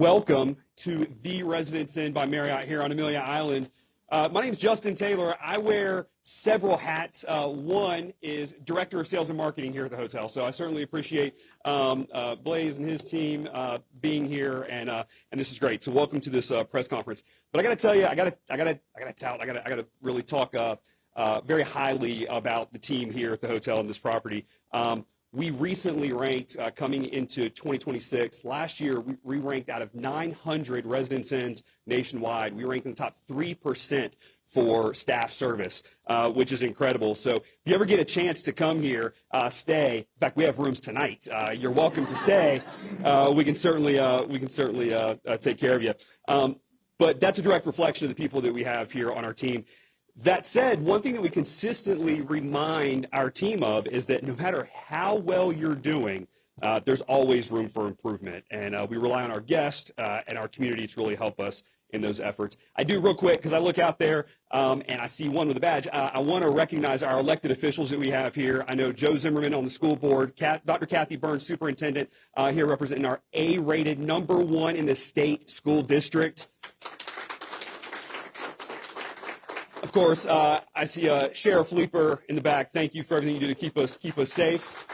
Welcome to the Residence Inn by Marriott here on Amelia Island. My name is Justin Taylor. I wear several hats. One is Director of Sales and Marketing here at the hotel. So I certainly appreciate Blaise and his team being here, and this is great. So welcome to this press conference. But I got to tell you, I got to really talk very highly about the team here at the hotel and this property. We recently ranked, coming into 2026, last year we ranked out of 900 Residence Inns nationwide. We ranked in the top 3% for staff service, which is incredible. So if you ever get a chance to come here, stay. In fact, we have rooms tonight. You're welcome to stay. We can certainly take care of you. But that's a direct reflection of the people that we have here on our team. That said, one thing that we consistently remind our team of is that no matter how well you're doing, there's always room for improvement. And we rely on our guests and our community to really help us in those efforts. I do real quick, because I look out there and I see one with a badge. I want to recognize our elected officials that we have here. I know Joe Zimmerman on the school board, Dr. Kathy Burns, superintendent, here representing our A-rated #1 in the state school district. Of course, I see Sheriff Leeper in the back. Thank you for everything you do to keep us safe.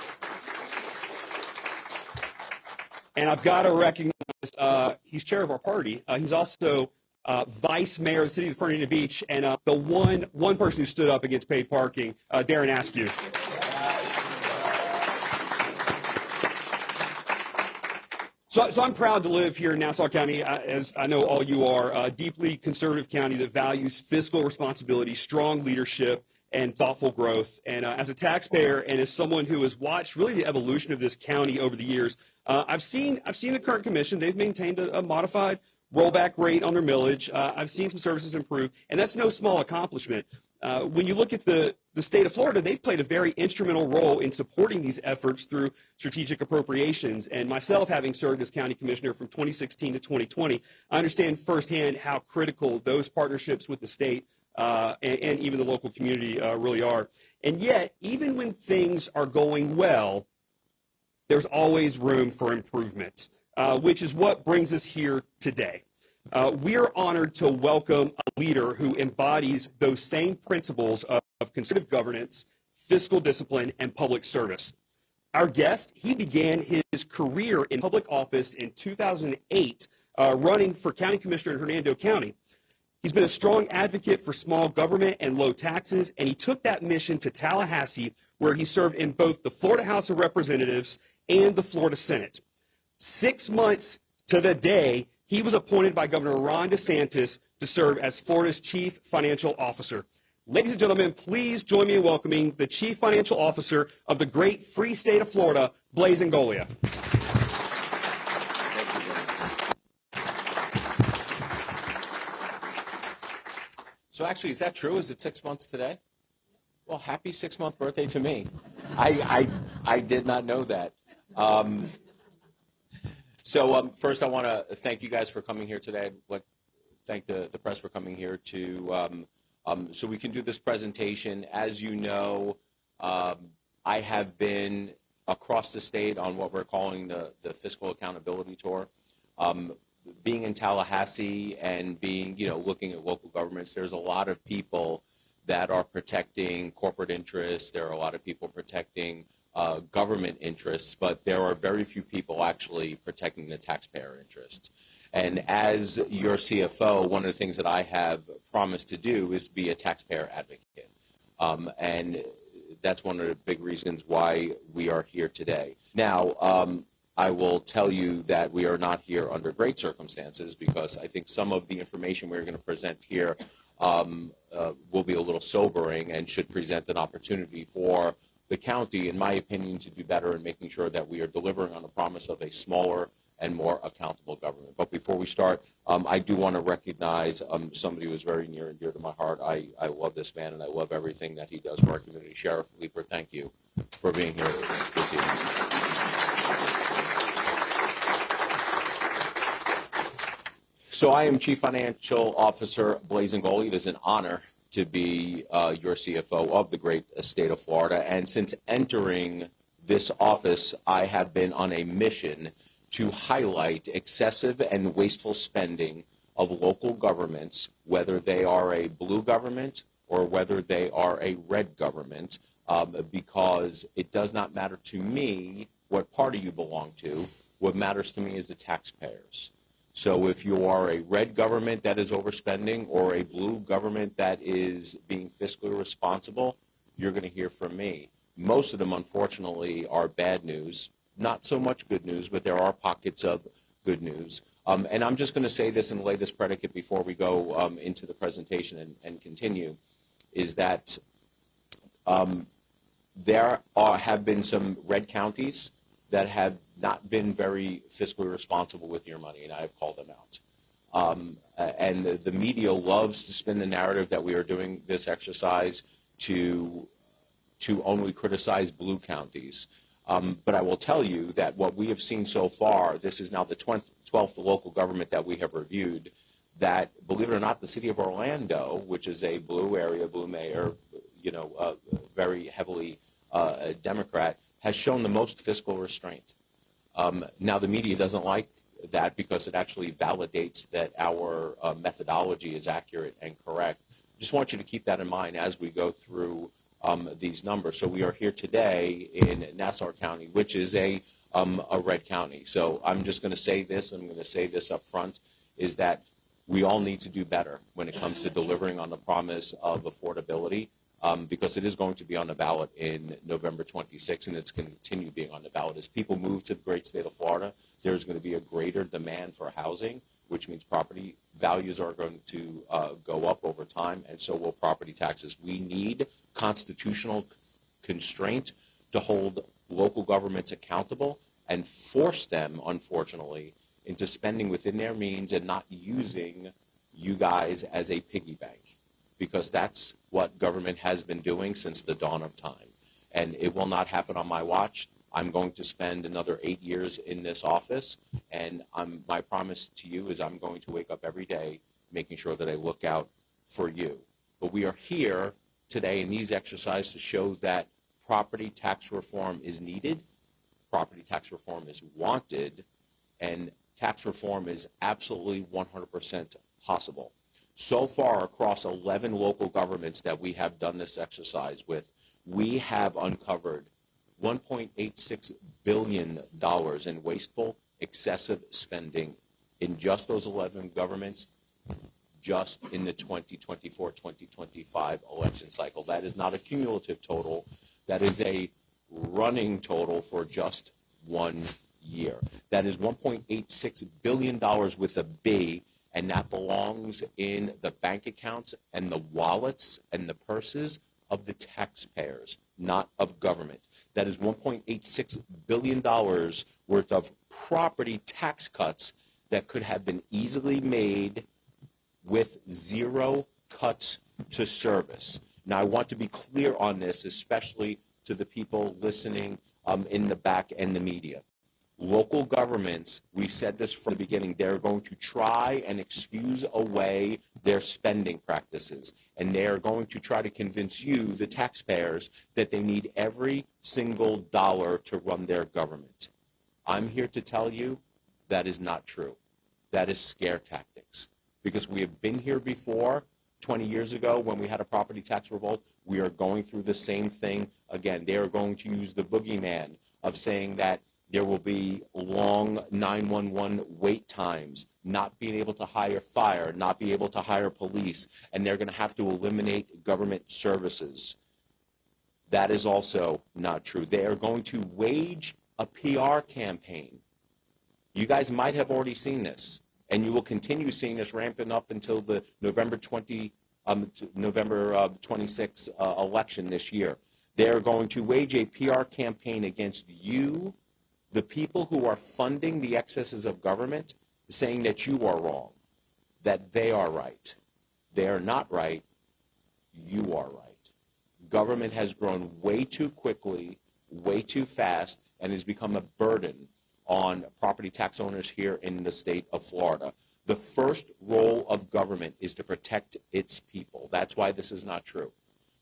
And I've got to recognize he's chair of our party. He's also vice mayor of the city of Fernandina Beach, and the one person who stood up against paid parking, Darren Askew. So I'm proud to live here in Nassau County, as I know all you are, a deeply conservative county that values fiscal responsibility, strong leadership, and thoughtful growth. And as a taxpayer and as someone who has watched really the evolution of this county over the years, I've seen the current commission. They've maintained a modified rollback rate on their millage. I've seen some services improve, and that's no small accomplishment. When you look at the state of Florida, they've played a very instrumental role in supporting these efforts through strategic appropriations. And myself, having served as county commissioner from 2016 to 2020, I understand firsthand how critical those partnerships with the state and even the local community really are. And yet, even when things are going well, there's always room for improvement, which is what brings us here today. We are honored to welcome a leader who embodies those same principles of conservative governance, fiscal discipline, and public service. Our guest, he began his career in public office in 2008, running for county commissioner in Hernando County. He's been a strong advocate for small government and low taxes, and he took that mission to Tallahassee, where he served in both the Florida House of Representatives and the Florida Senate. 6 months to the day, he was appointed by Governor Ron DeSantis to serve as Florida's Chief Financial Officer. Ladies and gentlemen, please join me in welcoming the Chief Financial Officer of the great free state of Florida, Blaise Ingoglia. So actually, is that true? Is it 6 months today? Well, happy 6-month birthday to me. I did not know that. So first, I want to thank you guys for coming here today. I'd like to thank the press for coming here so we can do this presentation. As you know, I have been across the state on what we're calling the Fiscal Accountability Tour. Being in Tallahassee and looking at local governments, there's a lot of people that are protecting corporate interests. There are a lot of people protecting government interests, but there are very few people actually protecting the taxpayer interest. And as your CFO, one of the things that I have promised to do is be a taxpayer advocate. And that's one of the big reasons why we are here today. Now, I will tell you that we are not here under great circumstances, because I think some of the information we're going to present here will be a little sobering and should present an opportunity for the county, in my opinion, to do better in making sure that we are delivering on the promise of a smaller and more accountable government. But before we start, I do want to recognize somebody who is very near and dear to my heart. I love this man, and I love everything that he does for our community. Sheriff Leeper, thank you for being here this evening. So I am Chief Financial Officer Blaise Ingoglia. It is an honor to be your CFO of the great state of Florida. And since entering this office, I have been on a mission to highlight excessive and wasteful spending of local governments, whether they are a blue government or whether they are a red government, because it does not matter to me what party you belong to. What matters to me is the taxpayers. So if you are a red government that is overspending or a blue government that is being fiscally responsible, you're going to hear from me. Most of them, unfortunately, are bad news. Not so much good news, but there are pockets of good news. And I'm just going to say this and lay this predicate before we go into the presentation and continue, is that there have been some red counties that have not been very fiscally responsible with your money, and I have called them out. And the media loves to spin the narrative that we are doing this exercise to only criticize blue counties. But I will tell you that what we have seen so far, this is now the 12th local government that we have reviewed, that, believe it or not, the city of Orlando, which is a blue area, blue mayor, very heavily Democrat, has shown the most fiscal restraint. Now, the media doesn't like that because it actually validates that our methodology is accurate and correct. Just want you to keep that in mind as we go through these numbers. So we are here today in Nassau County, which is a red county. So I'm just going to say this, and I'm going to say this up front, is that we all need to do better when it comes to delivering on the promise of affordability, because it is going to be on the ballot in November 26th, and it's going to continue being on the ballot. As people move to the great state of Florida, there's going to be a greater demand for housing, which means property values are going to go up over time, and so will property taxes. We need constitutional constraint to hold local governments accountable and force them, unfortunately, into spending within their means and not using you guys as a piggy bank, because that's what government has been doing since the dawn of time. And it will not happen on my watch. I'm going to spend another 8 years in this office, and my promise to you is I'm going to wake up every day making sure that I look out for you. But we are here today in these exercises to show that property tax reform is needed, property tax reform is wanted, and tax reform is absolutely 100% possible. So far, across 11 local governments that we have done this exercise with, we have uncovered $1.86 billion in wasteful, excessive spending in just those 11 governments, just in the 2024-2025 election cycle. That is not a cumulative total. That is a running total for just 1 year. That is $1.86 billion with a B, and that belongs in the bank accounts and the wallets and the purses of the taxpayers, not of government. That is $1.86 billion worth of property tax cuts that could have been easily made with zero cuts to service. Now, I want to be clear on this, especially to the people listening in the back and the media. Local governments, we said this from the beginning, they're going to try and excuse away their spending practices. And they are going to try to convince you, the taxpayers, that they need every single dollar to run their government. I'm here to tell you that is not true. That is scare tactics. Because we have been here before, 20 years ago when we had a property tax revolt. We are going through the same thing again. They are going to use the boogeyman of saying that there will be long 911 wait times, not being able to hire fire, not be able to hire police, and they're going to have to eliminate government services. That is also not true. They are going to wage a PR campaign. You guys might have already seen this, and you will continue seeing this ramping up until the November 26 election this year. They are going to wage a PR campaign against you, the people who are funding the excesses of government, saying that you are wrong, that they are right. They are not right. You are right. Government has grown way too quickly, way too fast, and has become a burden on property tax owners here in the state of Florida. The first role of government is to protect its people. That's why this is not true.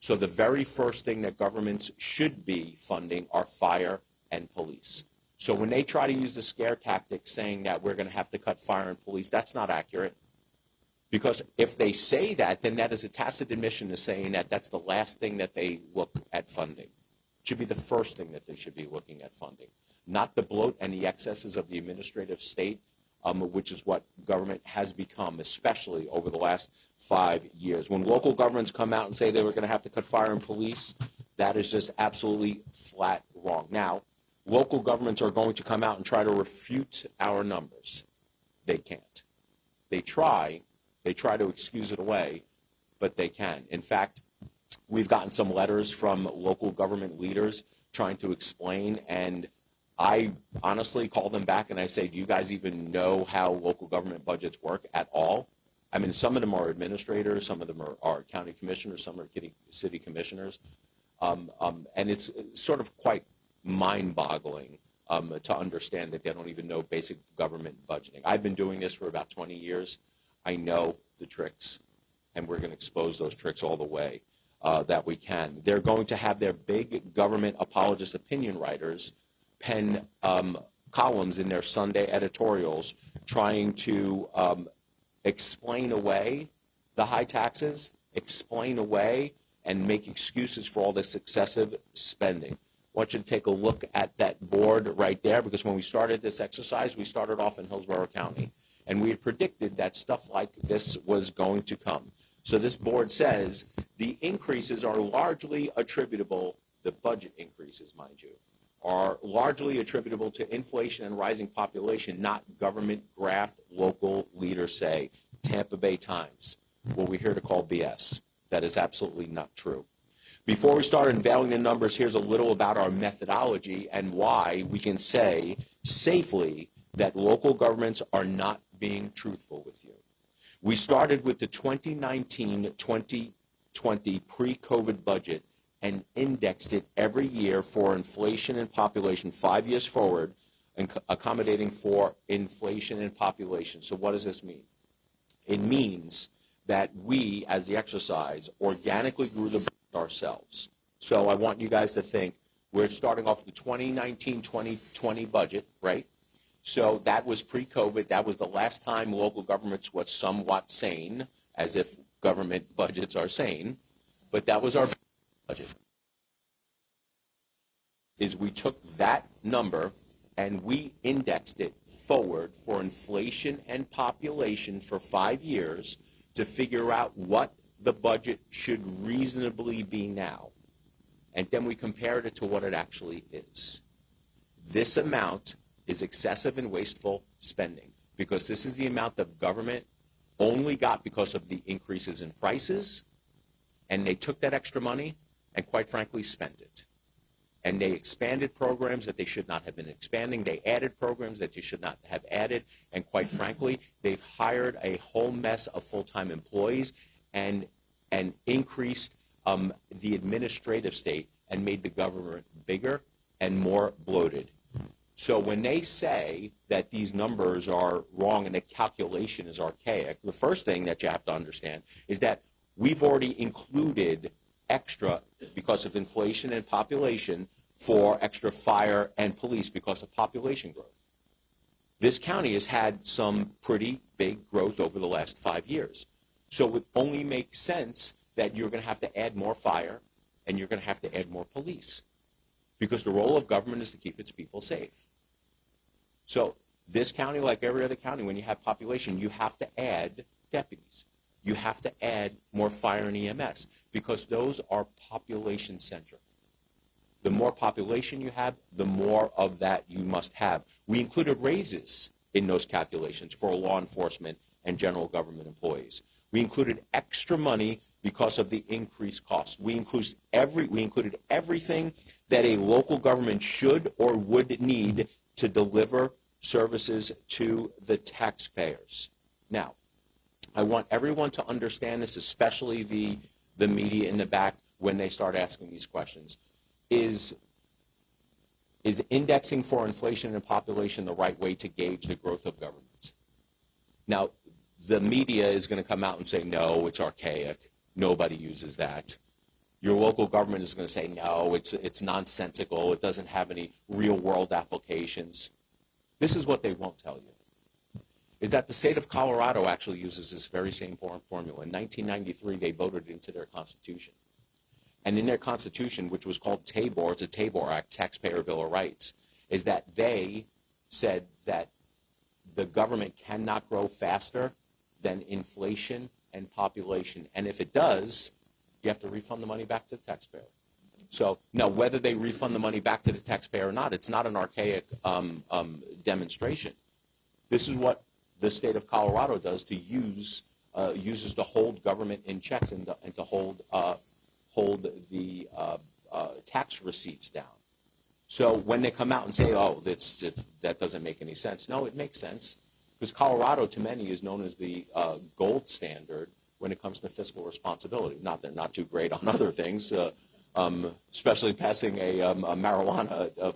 So the very first thing that governments should be funding are fire and police. So when they try to use the scare tactic saying that we're going to have to cut fire and police, that's not accurate. Because if they say that, then that is a tacit admission to saying that that's the last thing that they look at funding. It should be the first thing that they should be looking at funding, not the bloat and the excesses of the administrative state, which is what government has become, especially over the last 5 years. When local governments come out and say they were going to have to cut fire and police, that is just absolutely flat wrong. Now, local governments are going to come out and try to refute our numbers. They can't. They try to excuse it away, but they can. In fact, we've gotten some letters from local government leaders trying to explain, and I honestly call them back and I say, do you guys even know how local government budgets work at all? I mean, some of them are administrators, some of them are county commissioners, some are city commissioners, and it's sort of quite mind-boggling to understand that they don't even know basic government budgeting. I've been doing this for about 20 years. I know the tricks, and we're going to expose those tricks all the way that we can. They're going to have their big government apologist opinion writers pen columns in their Sunday editorials trying to explain away the high taxes, explain away and make excuses for all this excessive spending. I want you to take a look at that board right there, because when we started this exercise, we started off in Hillsborough County, and we had predicted that stuff like this was going to come. So this board says the increases are largely attributable, the budget increases, mind you, are largely attributable to inflation and rising population, not government graft, local leaders say. Tampa Bay Times, what we're here to call BS. That is absolutely not true. Before we start unveiling the numbers, here's a little about our methodology and why we can say safely that local governments are not being truthful with you. We started with the 2019-2020 pre-COVID budget and indexed it every year for inflation and population 5 years forward, and accommodating for inflation and population. So what does this mean? It means that we, as the exercise, organically grew the budget ourselves. So I want you guys to think we're starting off the 2019-2020 budget, right? So that was pre-COVID. That was the last time local governments was somewhat sane, as if government budgets are sane. But that was our budget. Is we took that number and we indexed it forward for inflation and population for 5 years to figure out what the budget should reasonably be now. And then we compared it to what it actually is. This amount is excessive and wasteful spending, because this is the amount that government only got because of the increases in prices, and they took that extra money and, quite frankly, spent it. And they expanded programs that they should not have been expanding. They added programs that they should not have added. And quite frankly, they've hired a whole mess of full-time employees and increased the administrative state and made the government bigger and more bloated. So when they say that these numbers are wrong and the calculation is archaic, the first thing that you have to understand is that we've already included extra because of inflation and population for extra fire and police because of population growth. This county has had some pretty big growth over the last 5 years. So it only makes sense that you're going to have to add more fire and you're going to have to add more police, because the role of government is to keep its people safe. So this county, like every other county, when you have population, you have to add deputies. You have to add more fire and EMS, because those are population-centric. The more population you have, the more of that you must have. We included raises in those calculations for law enforcement and general government employees. We included extra money because of the increased costs. We included everything that a local government should or would need to deliver services to the taxpayers. Now, I want everyone to understand this, especially the media in the back, when they start asking these questions. Is indexing for inflation and population the right way to gauge the growth of government? Now, the media is going to come out and say, no, it's archaic. Nobody uses that. Your local government is going to say, no, it's nonsensical. It doesn't have any real-world applications. This is what they won't tell you, is that the state of Colorado actually uses this very same formula. In 1993, they voted into their constitution. And in their constitution, which was called TABOR, it's a TABOR Act, Taxpayer Bill of Rights, is that they said that the government cannot grow faster than inflation and population. And if it does, you have to refund the money back to the taxpayer. So now, whether they refund the money back to the taxpayer or not, it's not an archaic demonstration. This is what the state of Colorado does to uses to hold government in checks and to hold the tax receipts down. So when they come out and say, oh, that doesn't make any sense, no, it makes sense, because Colorado, to many, is known as the gold standard when it comes to fiscal responsibility. Not they're not too great on other things, especially passing a marijuana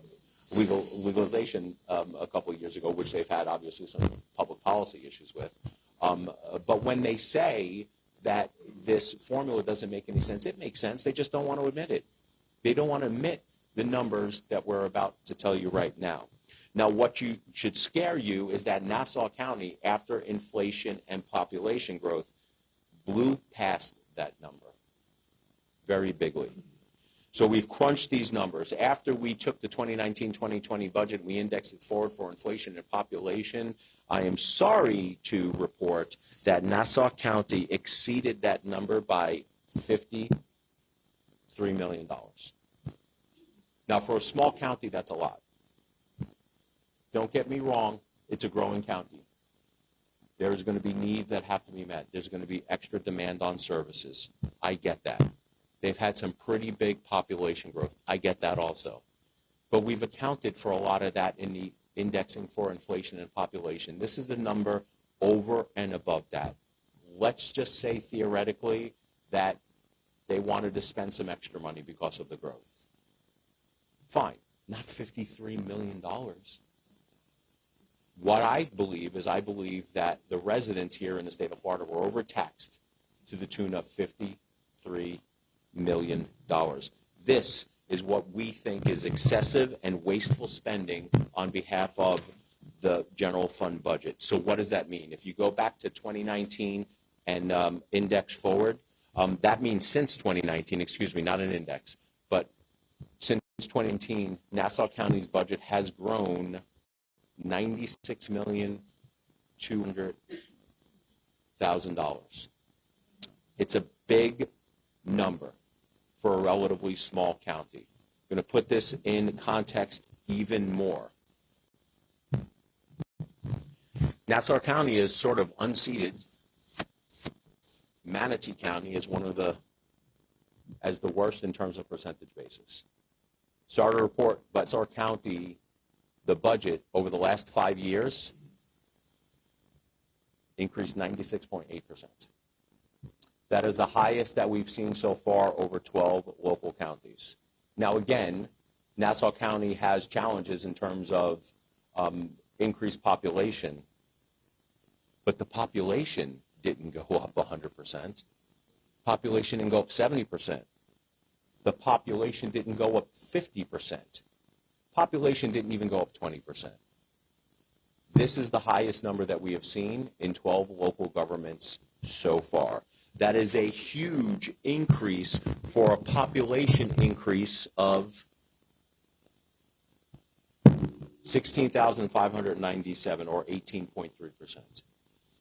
legalization a couple of years ago, which they've had obviously some public policy issues with. But when they say that this formula doesn't make any sense, it makes sense. They just don't want to admit it. They don't want to admit the numbers that we're about to tell you right now. Now, what should scare you is that Nassau County, after inflation and population growth, blew past that number very bigly. So we've crunched these numbers. After we took the 2019-2020 budget, we indexed it forward for inflation and population. I am sorry to report that Nassau County exceeded that number by $53 million. Now, for a small county, that's a lot. Don't get me wrong, it's a growing county. There's going to be needs that have to be met. There's going to be extra demand on services. I get that. They've had some pretty big population growth. I get that also. But we've accounted for a lot of that in the indexing for inflation and population. This is the number over and above that. Let's just say theoretically that they wanted to spend some extra money because of the growth. Fine, not $53 million. What I believe is I believe that the residents here in the state of Florida were overtaxed to the tune of $53 million. This is what we think is excessive and wasteful spending on behalf of the general fund budget. So what does that mean? If you go back to 2019 and index forward, that means since 2019, excuse me, not an index, but since 2019, Nassau County's budget has grown $96,200,000. It's a big number for a relatively small county. I'm going to put this in context even more. Nassau County is sort of unseated. Manatee County is as the worst in terms of percentage basis. Sorry to report, but Nassau County, the budget over the last 5 years increased 96.8%. That is the highest that we've seen so far over 12 local counties. Now again, Nassau County has challenges in terms of increased population, but the population didn't go up 100%. Population didn't go up 70%. The population didn't go up 50%. Population didn't even go up 20%. This is the highest number that we have seen in 12 local governments so far. That is a huge increase for a population increase of 16,597 or 18.3%.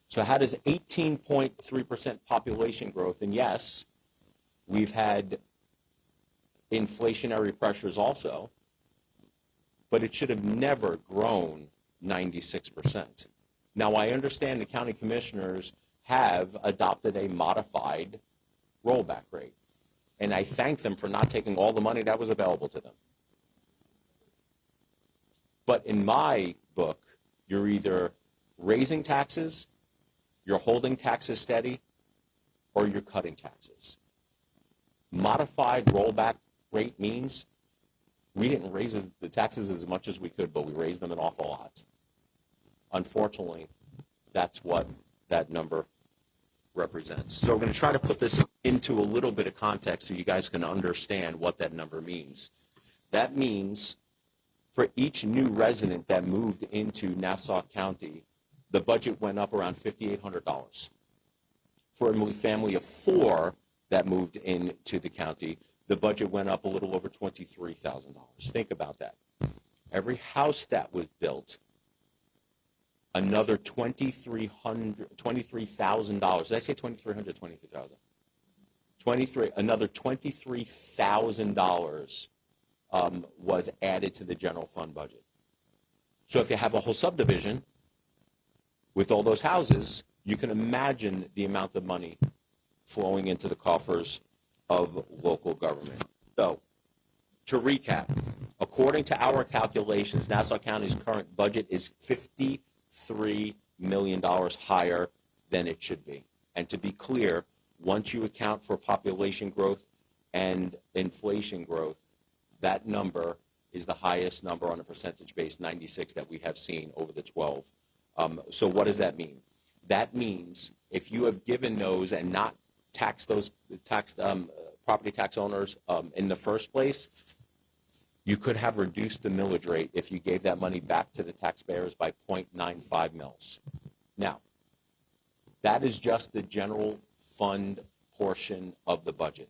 So how does 18.3% population growth, and yes, we've had inflationary pressures also, but it should have never grown 96%. Now, I understand the county commissioners have adopted a modified rollback rate, and I thank them for not taking all the money that was available to them. But in my book, you're either raising taxes, you're holding taxes steady, or you're cutting taxes. Modified rollback rate means we didn't raise the taxes as much as we could, but we raised them an awful lot. Unfortunately, that's what that number represents. So we're going to try to put this into a little bit of context so you guys can understand what that number means. That means for each new resident that moved into Nassau County, the budget went up around $5,800. For a family of 4 that moved into the county, the budget went up a little over $23,000. Think about that. Every house that was built, another $23,000. Did I say 2,300? 23,000. Another $23,000 was added to the general fund budget. So if you have a whole subdivision with all those houses, you can imagine the amount of money flowing into the coffers of local government. So, to recap, according to our calculations, Nassau County's current budget is $53 million higher than it should be. And to be clear, once you account for population growth and inflation growth, that number is the highest number on a percentage base, 96, that we have seen over the 12. So what does that mean? That means if you have given those and not taxed those property tax owners in the first place, you could have reduced the millage rate if you gave that money back to the taxpayers by 0.95 mils. Now, that is just the general fund portion of the budget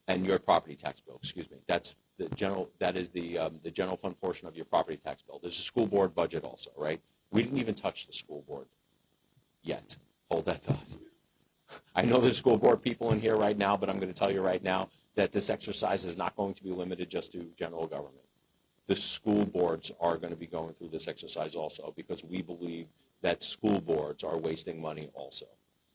and your property tax bill. Excuse me. That's the general. That is the general fund portion of your property tax bill. There's a school board budget also, right? We didn't even touch the school board yet. Hold that thought. I know there's school board people in here right now, but I'm going to tell you right now that this exercise is not going to be limited just to general government. The school boards are going to be going through this exercise also because we believe that school boards are wasting money also.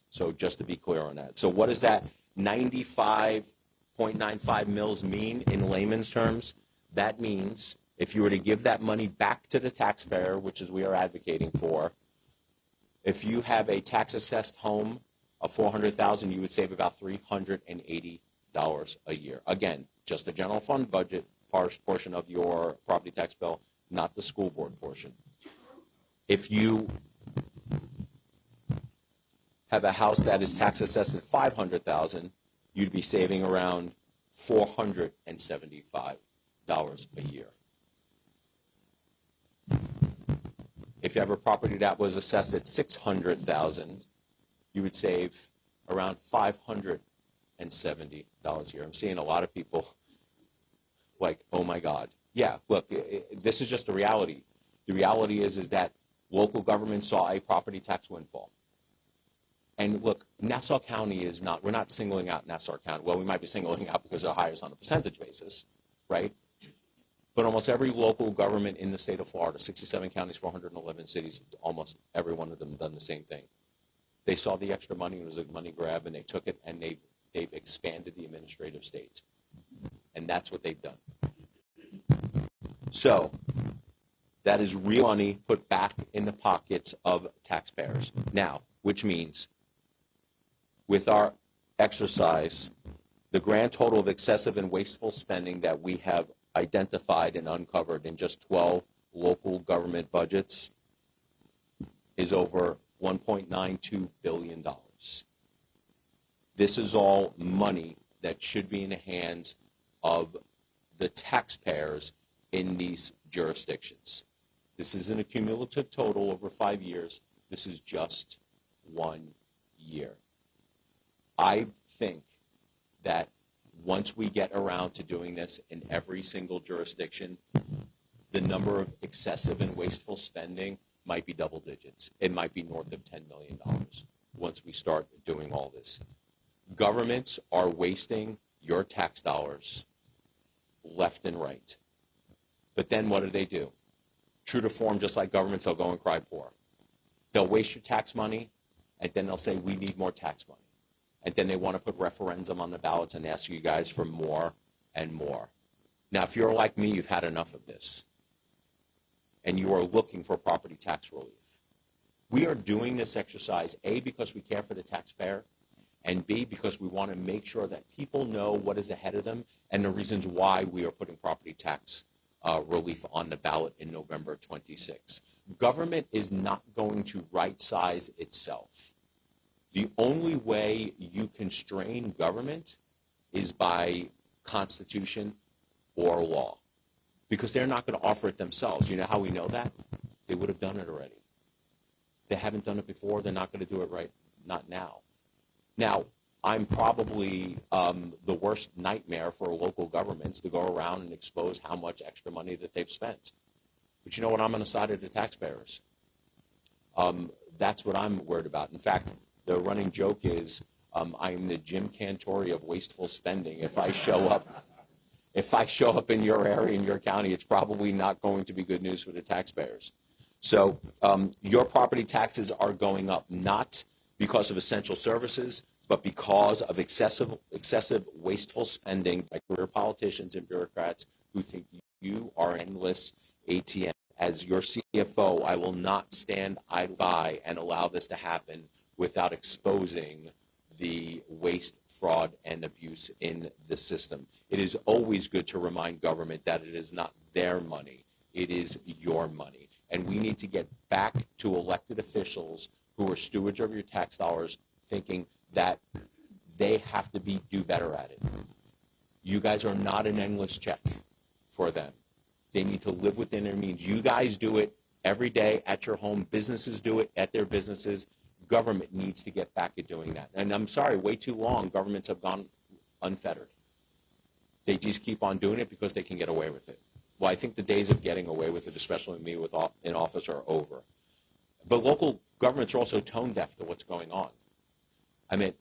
So just to be clear on that. So what does that 95.95 mils mean in layman's terms? That means if you were to give that money back to the taxpayer, which is we are advocating for, if you have a tax-assessed home of $400,000, you would save about $380 a year. Again, just the general fund budget portion of your property tax bill, not the school board portion. If you have a house that is tax assessed at $500,000, you'd be saving around $475 a year. If you have a property that was assessed at $600,000, you would save around $570 a year. I'm seeing a lot of people like, oh my God. Yeah, look, this is just the reality. The reality is that local government saw a property tax windfall. And look, Nassau County is not, we're not singling out Nassau County. Well, we might be singling out because they're highest on a percentage basis, right? But almost every local government in the state of Florida, 67 counties, 411 cities, almost every one of them done the same thing. They saw the extra money, it was a money grab, and they took it and they've expanded the administrative state. And that's what they've done. So that is real money put back in the pockets of taxpayers. Now, which means with our exercise, the grand total of excessive and wasteful spending that we have identified and uncovered in just 12 local government budgets is over $1.92 billion. This is all money that should be in the hands of the taxpayers in these jurisdictions. This isn't a cumulative total over 5 years. This is just 1 year. I think that once we get around to doing this in every single jurisdiction, the number of excessive and wasteful spending might be double digits. It might be north of $10 million once we start doing all this. Governments are wasting your tax dollars left and right. But then what do? True to form, just like governments, they'll go and cry poor. They'll waste your tax money, and then they'll say, we need more tax money. And then they want to put referendum on the ballots and ask you guys for more and more. Now, if you're like me, you've had enough of this, and you are looking for property tax relief. We are doing this exercise, A, because we care for the taxpayer, and B, because we want to make sure that people know what is ahead of them and the reasons why we are putting property tax relief on the ballot in November 26. Government is not going to right-size itself. The only way you constrain government is by constitution or law, because they're not going to offer it themselves. You know how we know that? They would have done it already. They haven't done it before. They're not going to do it right, not now. Now, I'm probably the worst nightmare for local governments to go around and expose how much extra money that they've spent. But you know what? I'm on the side of the taxpayers. That's what I'm worried about. In fact, the running joke is I'm the Jim Cantori of wasteful spending. If I show up in your area, in your county, it's probably not going to be good news for the taxpayers. So your property taxes are going up not because of essential services, but because of excessive wasteful spending by career politicians and bureaucrats who think you are an endless ATM. As your CFO, I will not stand idle by and allow this to happen without exposing the waste, fraud, and abuse in the system. It is always good to remind government that it is not their money, it is your money. And we need to get back to elected officials who are stewards of your tax dollars thinking that they have to do better at it. You guys are not an endless check for them. They need to live within their means. You guys do it every day at your home. Businesses do it at their businesses. Government needs to get back at doing that. And I'm sorry, way too long, governments have gone unfettered. They just keep on doing it because they can get away with it. Well, I think the days of getting away with it, especially me in office, are over. But local governments are also tone deaf to what's going on. I mean,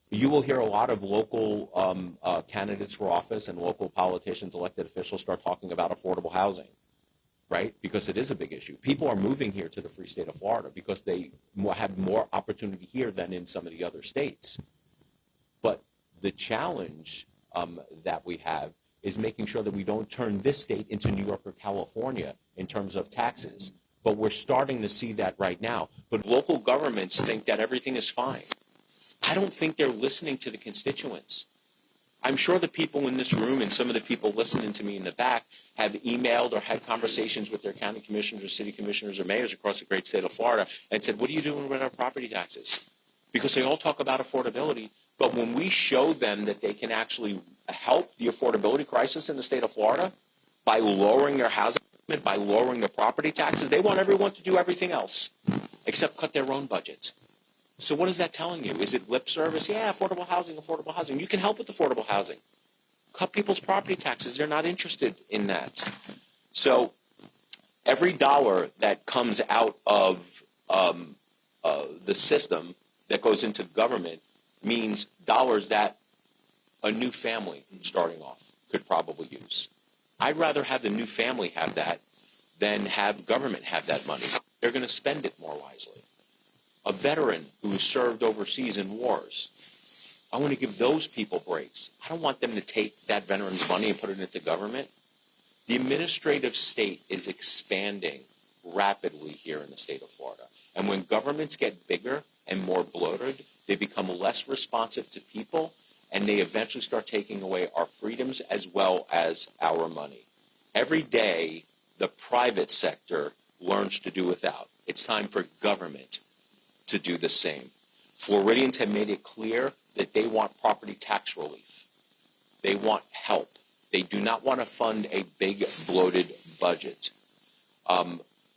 you will hear a lot of local candidates for office and local politicians, elected officials, start talking about affordable housing, right? Because it is a big issue. People are moving here to the free state of Florida because they have more opportunity here than in some of the other states. But the challenge that we have is making sure that we don't turn this state into New York or California in terms of taxes. But we're starting to see that right now. But local governments think that everything is fine. I don't think they're listening to the constituents. I'm sure the people in this room and some of the people listening to me in the back have emailed or had conversations with their county commissioners or city commissioners or mayors across the great state of Florida and said, what are you doing with our property taxes? Because they all talk about affordability, but when we show them that they can actually help the affordability crisis in the state of Florida by lowering their housing, by lowering their property taxes, they want everyone to do everything else except cut their own budgets. So what is that telling you? Is it lip service? Yeah, affordable housing, affordable housing. You can help with affordable housing. Cut people's property taxes. They're not interested in that. So every dollar that comes out of the system that goes into government means dollars that a new family starting off could probably use. I'd rather have the new family have that than have government have that money. They're going to spend it more wisely. A veteran who has served overseas in wars, I want to give those people breaks. I don't want them to take that veteran's money and put it into government. The administrative state is expanding rapidly here in the state of Florida. And when governments get bigger and more bloated, they become less responsive to people, and they eventually start taking away our freedoms as well as our money. Every day, the private sector learns to do without. It's time for government to do the same. Floridians have made it clear that they want property tax relief. They want help. They do not want to fund a big bloated budget.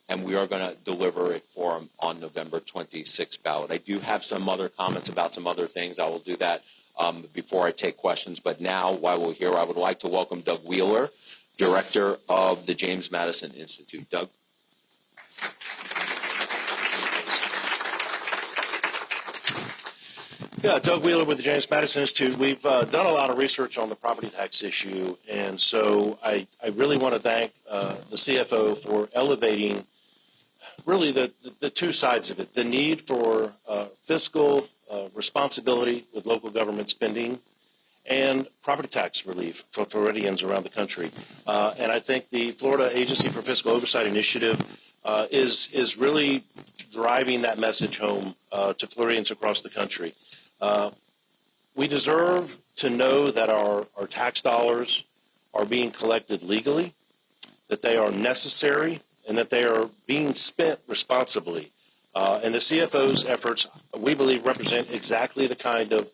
And we are going to deliver it for them on November 26th ballot. I do have some other comments about some other things. I will do that before I take questions. But now, while we're here, I would like to welcome Doug Wheeler, Director of the James Madison Institute. Doug. Yeah, Doug Wheeler with the James Madison Institute. We've done a lot of research on the property tax issue, and so I really want to thank the CFO for elevating really the two sides of it, the need for fiscal responsibility with local government spending and property tax relief for Floridians around the country. And I think the Florida Agency for Fiscal Oversight Initiative is really driving that message home to Floridians across the country. We deserve to know that our tax dollars are being collected legally, that they are necessary, and that they are being spent responsibly And the CFO's efforts, we believe, represent exactly the kind of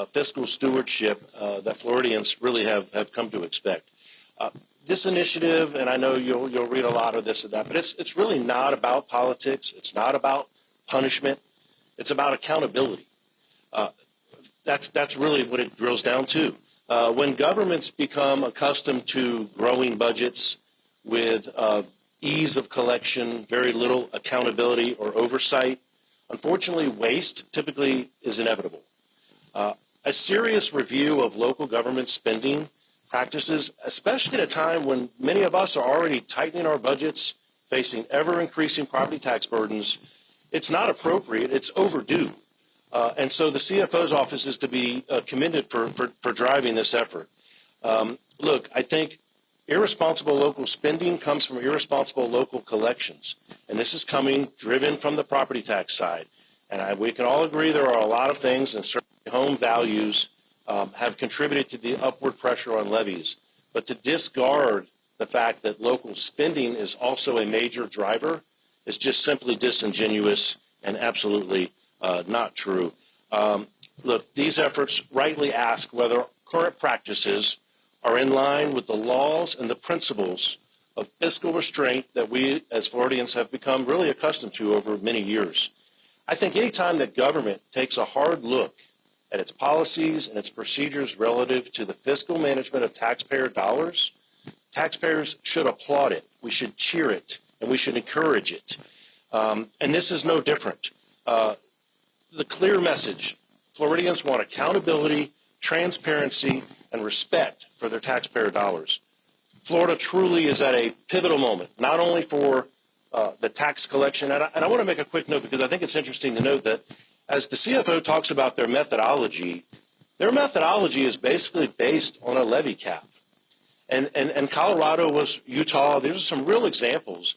fiscal stewardship that Floridians really have come to expect. This initiative, and I know you'll read a lot of this and that, but it's really not about politics. It's not about punishment. It's about accountability. That's really what it drills down to. When governments become accustomed to growing budgets with ease of collection, very little accountability or oversight, unfortunately, waste typically is inevitable. A serious review of local government spending practices, especially at a time when many of us are already tightening our budgets, facing ever-increasing property tax burdens, it's not appropriate, it's overdue. And so the CFO's office is to be commended for driving this effort. Look, I think irresponsible local spending comes from irresponsible local collections. And this is coming driven from the property tax side. And we can all agree there are a lot of things, and certainly home values have contributed to the upward pressure on levies. But to discard the fact that local spending is also a major driver is just simply disingenuous and absolutely not true. Look, these efforts rightly ask whether current practices are in line with the laws and the principles of fiscal restraint that we as Floridians have become really accustomed to over many years. I think any time that government takes a hard look at its policies and its procedures relative to the fiscal management of taxpayer dollars, taxpayers should applaud it. We should cheer it, and we should encourage it. And this is no different. The clear message: Floridians want accountability, transparency, and respect for their taxpayer dollars. Florida truly is at a pivotal moment, not only for the tax collection, and I want to make a quick note because I think it's interesting to note that as the CFO talks about their methodology is basically based on a levy cap. And Colorado was Utah. These are some real examples.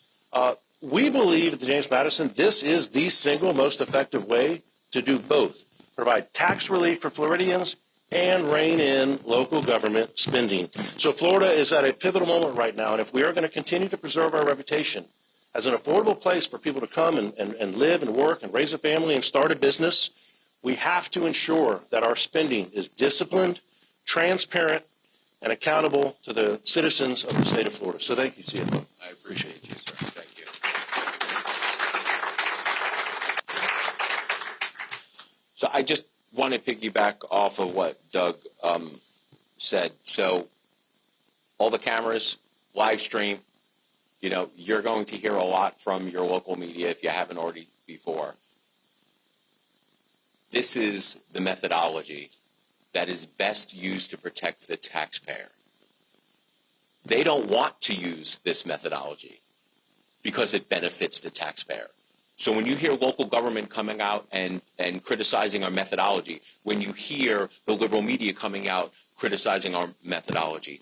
We believe at the James Madison this is the single most effective way to do both, provide tax relief for Floridians and rein in local government spending. So Florida is at a pivotal moment right now, and if we are going to continue to preserve our reputation as an affordable place for people to come and live and work and raise a family and start a business, we have to ensure that our spending is disciplined, transparent, and accountable to the citizens of the state of Florida. So thank you, CFO. I appreciate you, sir. Thank you. So I just want to piggyback off of what Doug said. So all the cameras, live stream, you're going to hear a lot from your local media if you haven't already before. This is the methodology that is best used to protect the taxpayer. They don't want to use this methodology because it benefits the taxpayer. So when you hear local government coming out and criticizing our methodology, when you hear the liberal media coming out criticizing our methodology,